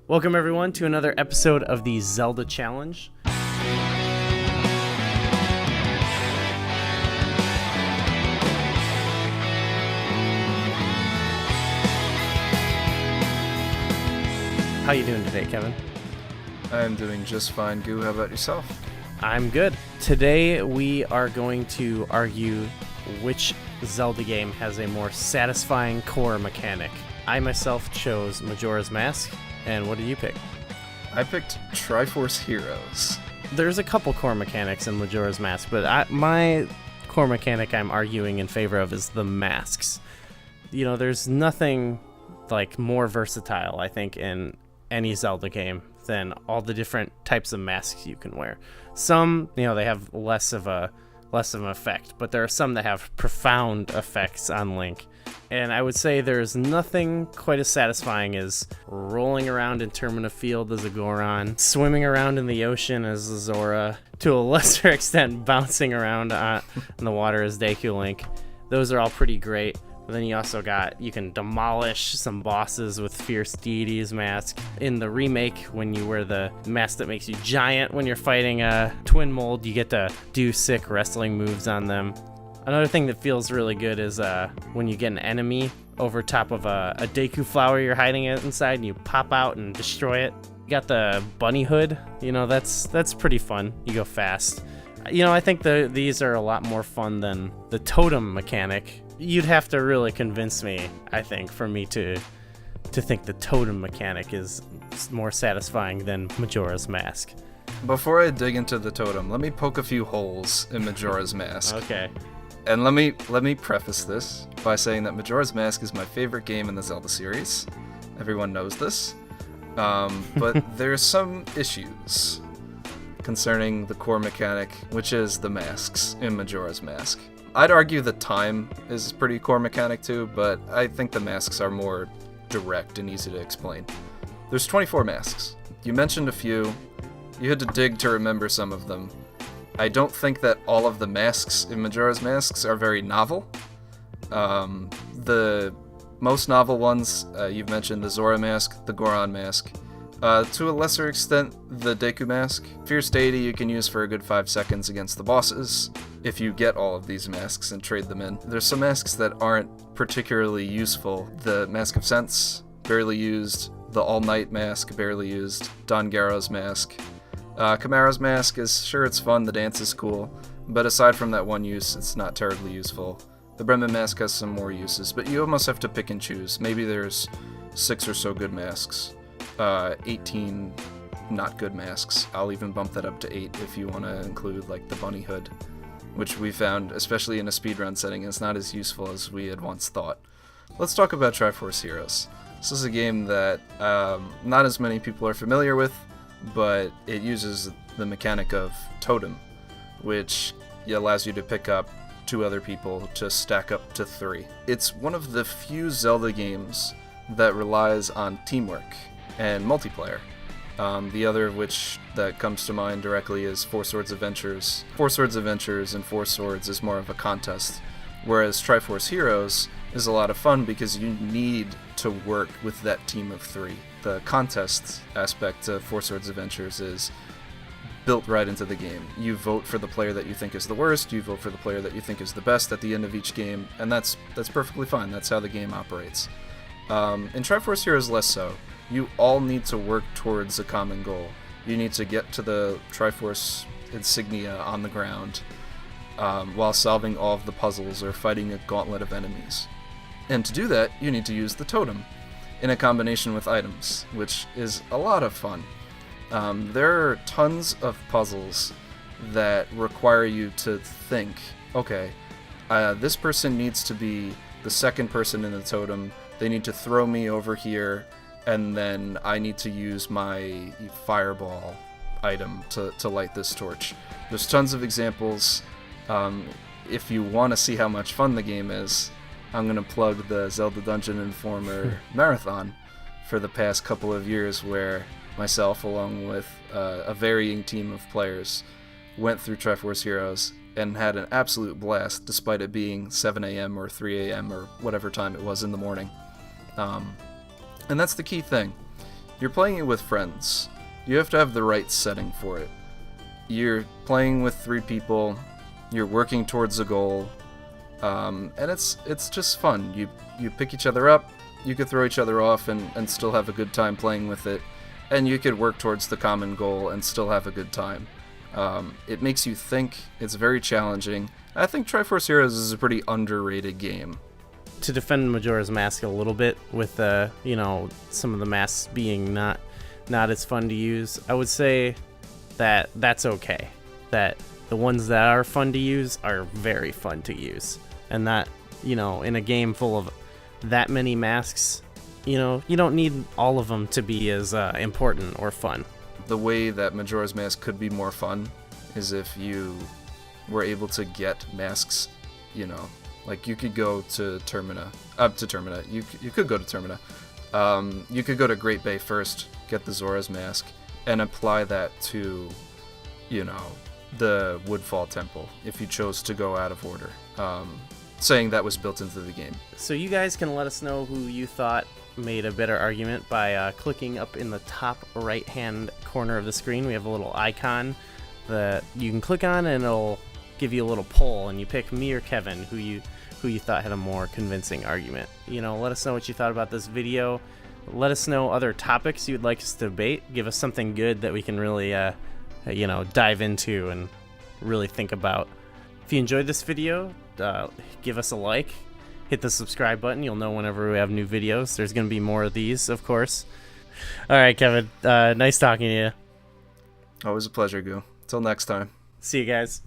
Welcome everyone to another episode of the Zelda Challenge. How you doing today, Kevin? I'm doing just fine, Goo. How about yourself? I'm good. Today we are going to argue which Zelda game has a more satisfying core mechanic. I myself chose Majora's Mask, and what did you pick? I picked Triforce Heroes. There's a couple core mechanics in Majora's Mask, but my core mechanic I'm arguing in favor of is the masks. You know, there's nothing like more versatile, I think, in any Zelda game than all the different types of masks you can wear. Some, you know, they have less of an effect, but there are some that have profound effects on Link. And I would say there's nothing quite as satisfying as rolling around in Termina Field as a Goron, swimming around in the ocean as a Zora, to a lesser extent bouncing around in the water as Deku Link. Those are all pretty great. But then you can demolish some bosses with Fierce Deity's mask. In the remake, when you wear the mask that makes you giant when you're fighting a twin mold, you get to do sick wrestling moves on them. Another thing that feels really good is when you get an enemy over top of a Deku flower you're hiding it inside, and you pop out and destroy it. You got the bunny hood, you know, that's pretty fun. You go fast. You know, I think these are a lot more fun than the totem mechanic. You'd have to really convince me, I think, for me to think the totem mechanic is more satisfying than Majora's Mask. Before I dig into the totem, let me poke a few holes in Majora's Mask. Okay. And let me preface this by saying that Majora's Mask is my favorite game in the Zelda series. Everyone knows this. But there's some issues concerning the core mechanic, which is the masks in Majora's Mask. I'd argue that time is a pretty core mechanic too, but I think the masks are more direct and easy to explain. There's 24 masks. You mentioned a few. You had to dig to remember some of them. I don't think that all of the masks in Majora's Masks are very novel. The most novel ones, you've mentioned the Zora mask, the Goron mask. To a lesser extent, the Deku mask. Fierce Deity you can use for a good 5 seconds against the bosses, if you get all of these masks and trade them in. There's some masks that aren't particularly useful. The Mask of Sense, barely used. The All Night mask, barely used. Don Garo's mask. Kamara's mask is, sure, it's fun, the dance is cool, but aside from that one use, it's not terribly useful. The Bremen mask has some more uses, but you almost have to pick and choose. Maybe there's 6 or so good masks. 18 not good masks. I'll even bump that up to 8 if you want to include like the bunny hood, which we found, especially in a speedrun setting, is not as useful as we had once thought. Let's talk about Triforce Heroes. This is a game that not as many people are familiar with, but it uses the mechanic of totem, which allows you to pick up 2 other people to stack up to 3. It's one of the few Zelda games that relies on teamwork and multiplayer. The other of which that comes to mind directly is Four Swords Adventures. Four Swords Adventures and Four Swords is more of a contest, whereas Triforce Heroes is a lot of fun because you need to work with that team of 3. The contest aspect of Four Swords Adventures is built right into the game. You vote for the player that you think is the worst, you vote for the player that you think is the best at the end of each game, and that's perfectly fine. That's how the game operates. In Triforce Heroes, less so. You all need to work towards a common goal. You need to get to the Triforce insignia on the ground while solving all of the puzzles or fighting a gauntlet of enemies. And to do that, you need to use the totem in a combination with items, which is a lot of fun. There are tons of puzzles that require you to think, okay, this person needs to be the second person in the totem, they need to throw me over here, and then I need to use my fireball item to light this torch. There's tons of examples. If you want to see how much fun the game is, I'm going to plug the Zelda Dungeon Informer Marathon for the past couple of years, where myself, along with a varying team of players, went through Triforce Heroes and had an absolute blast, despite it being 7 a.m. or 3 a.m. or whatever time it was in the morning. And that's the key thing. you're playing it with friends. You have to have the right setting for it. You're playing with 3 people, you're working towards a goal, and it's just fun. You pick each other up, you could throw each other off and still have a good time playing with it, and you could work towards the common goal and still have a good time. It makes you think, it's very challenging. I think Triforce Heroes is a pretty underrated game. To defend Majora's Mask a little bit with some of the masks being not as fun to use, I would say that that's okay. That the ones that are fun to use are very fun to use, and that in a game full of that many masks, you don't need all of them to be as important or fun. The way that Majora's Mask could be more fun is if you were able to get masks, like you could go to Termina. You could go to Termina. You could go to Great Bay first, get the Zora's Mask, and apply that to, the Woodfall Temple if you chose to go out of order. Saying that was built into the game. So you guys can let us know who you thought made a better argument by clicking up in the top right-hand corner of the screen. We have a little icon that you can click on, and it'll give you a little poll, and you pick me or Kevin, who you thought had a more convincing argument. Let us know what you thought about this video. Let us know other topics you'd like us to debate. Give us something good that we can really, dive into and really think about. If you enjoyed this video, give us a like. Hit the subscribe button. You'll know whenever we have new videos. There's going to be more of these, of course. All right, Kevin. Nice talking to you. Always a pleasure, Goo. Till next time. See you guys.